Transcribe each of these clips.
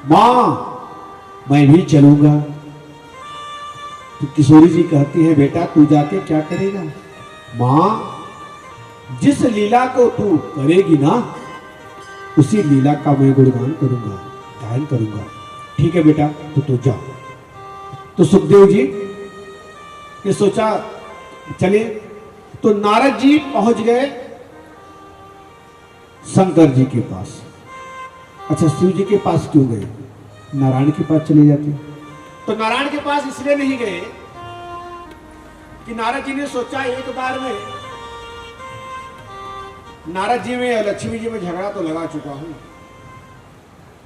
मां मैं भी चलूंगा। तो किशोरी जी कहती है बेटा तू जाके क्या करेगा? मां जिस लीला को तू करेगी ना उसी लीला का मैं गुणगान करूंगा, गायन करूंगा। ठीक है बेटा तो तू जा। तो सुखदेव जी ने सोचा चले। तो नारद जी पहुंच गए शंकर जी के पास। अच्छा शिव जी के पास क्यों गए? नारायण के पास चले जाते। तो नारायण के पास इसलिए नहीं गए कि नारद जी ने सोचा एक बार में नारद जी में और लक्ष्मी जी में झगड़ा तो लगा चुका हूं,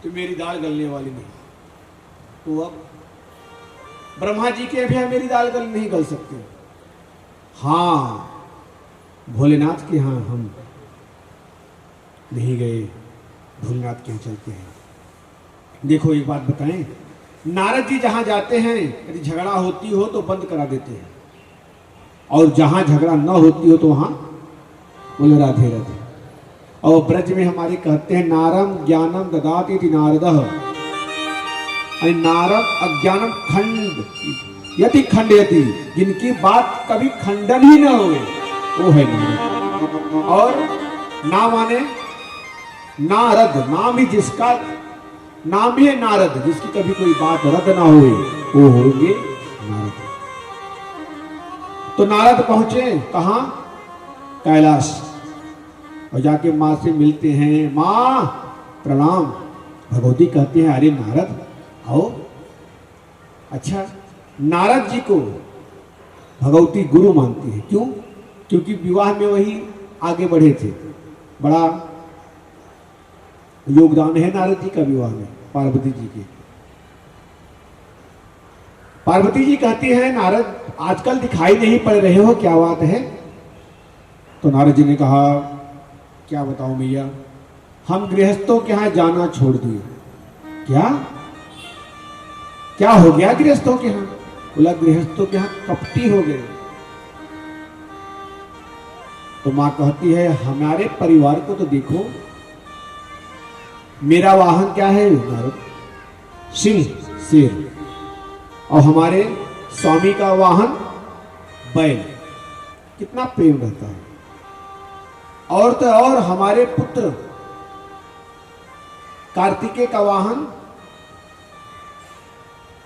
तो मेरी दाल गलने वाली नहीं। तो अब ब्रह्मा जी के भी मेरी दाल गल नहीं गल सकती। हाँ भोलेनाथ के यहां हम नहीं गए, भोलेनाथ के यहां चलते हैं। देखो एक बात बताएं, नारद जी जहां जाते हैं यदि झगड़ा होती हो तो बंद करा देते हैं, और जहां झगड़ा न होती हो तो वहां बोले राधे राधे। और ब्रज में हमारे कहते हैं नारम ज्ञानम ददाति इति नारदः, नारद अज्ञानम खंड यति खंडयति, जिनकी बात कभी खंडन ही न हुए वो है नारद। और ना माने नारद, नाम ही जिसका नाम ही है नारद, जिसकी कभी कोई बात रद्द ना हुए वो होंगे नारद। तो नारद पहुंचे कहां? कैलाश। और जाके मां से मिलते हैं। मां प्रणाम। भगवती कहती है अरे नारद आओ। अच्छा नारद जी को भगवती गुरु मानती है। क्यों? क्योंकि विवाह में वही आगे बढ़े थे। बड़ा योगदान है नारद जी का विवाह में पार्वती जी के। पार्वती जी कहती है नारद आजकल दिखाई नहीं पड़ रहे हो, क्या बात है? तो नारद जी ने कहा क्या बताऊं मैया, हम गृहस्थों के यहां जाना छोड़ दिए। क्या क्या हो गया गृहस्थों के यहां? बोला गृहस्थों के यहां कपटी हो गए। तो मां कहती है हमारे परिवार को तो देखो, मेरा वाहन क्या है नारद? सिंह, शेर। और हमारे स्वामी का वाहन बैल। कितना प्रेम रहता है। और तो और हमारे पुत्र कार्तिकेय का वाहन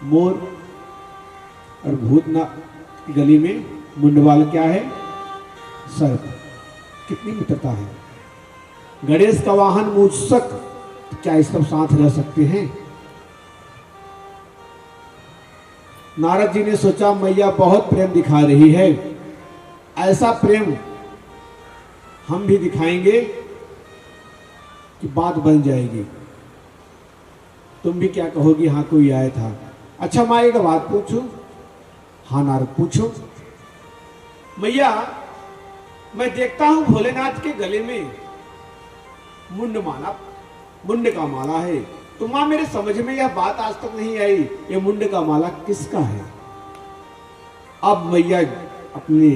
मोर। और भूतनाथ की गली में मुंडवाल क्या है? सर्प। कितनी मित्रता है। गणेश का वाहन मूषक। क्या इस सब साथ रह सकते हैं? नारद जी ने सोचा मैया बहुत प्रेम दिखा रही है, ऐसा प्रेम हम भी दिखाएंगे कि बात बन जाएगी। तुम भी क्या कहोगी? हाँ कोई आया था। अच्छा माँ एक बात पूछूं? हाँ नारद पूछो। मैया मैं देखता हूं भोलेनाथ के गले में मुंडमाला, मुंड का माला है। तो मां मेरे समझ में यह बात आज तक नहीं आई, ये मुंड का माला किसका है? अब मैया अपनी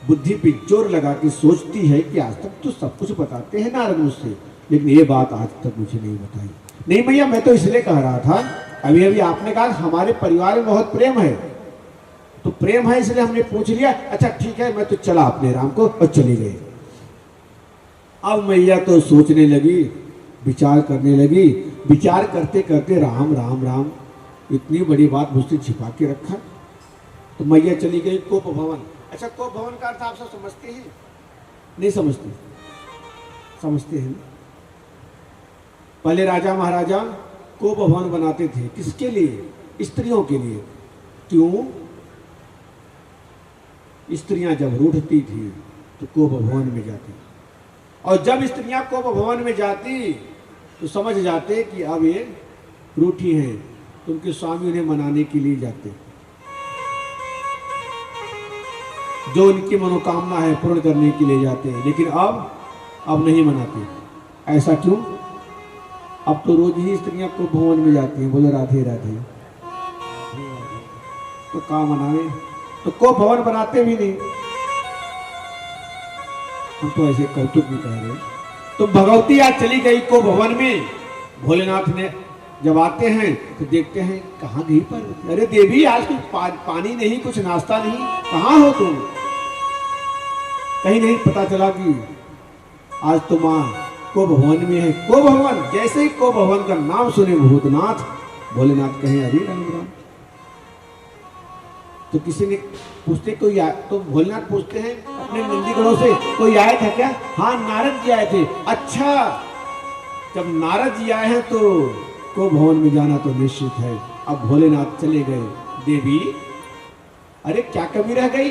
बुद्धि पे जोर लगा के सोचती है कि आज तक तो सब कुछ बताते हैं नारद मुझसे, लेकिन ये बात आज तक मुझे नहीं बताई। नहीं मैया मैं तो इसलिए कह रहा था, अभी अभी आपने कहा हमारे परिवार में बहुत प्रेम है, तो प्रेम है इसलिए हमने पूछ लिया। अच्छा ठीक है, मैं तो चला अपने राम को, और चली गई। अब मैया तो सोचने लगी, विचार करने लगी। विचार करते करते राम राम राम, इतनी बड़ी बात मुझसे छिपा के रखा। तो मैया चली गई कोप भवन। अच्छा कोप भवन का अर्थ आप सब समझते हैं? नहीं समझते? समझते हैं। पहले राजा महाराजा कोप भवन बनाते थे। किसके लिए? स्त्रियों के लिए। क्यों? स्त्रियां जब रूठती थी तो कोप भवन में जाती, और जब स्त्रियां कोप भवन में जाती तो समझ जाते कि अब ये रूठी हैं, तो उनके स्वामी उन्हें मनाने के लिए जाते। जो उनकी मनोकामना है पूर्ण करने के लिए जाते हैं। लेकिन अब नहीं मनाते। ऐसा क्यों? अब तो रोज ही स्त्रियां कोप भवन में जाती हैं। बोले राधे राधे। तो क्या मनावे? तो कोप भवन बनाते भी नहीं। हम तो ऐसे कौतुक भी कह रहे। तो भगवती आज चली गई कोप भवन में। भोलेनाथ ने जब आते हैं तो देखते हैं कहाँ गई पार्वती। अरे देवी आज कुछ पानी नहीं, कुछ नाश्ता नहीं, कहाँ हो तुम? कहीं नहीं पता चला कि आज तो माँ को भवन में है। को भवन, जैसे ही को भवन का नाम सुने भूतनाथ भोलेनाथ कहें अरे राम राम। तो किसी ने पूछते कोई तो भोलेनाथ पूछते हैं अपने नंदीगणों से कोई आया था क्या? हाँ नारद जी आए थे। अच्छा, जब नारद जी आए हैं तो को भवन में जाना तो निश्चित है। अब भोलेनाथ चले गए। देवी अरे क्या कमी रह गई?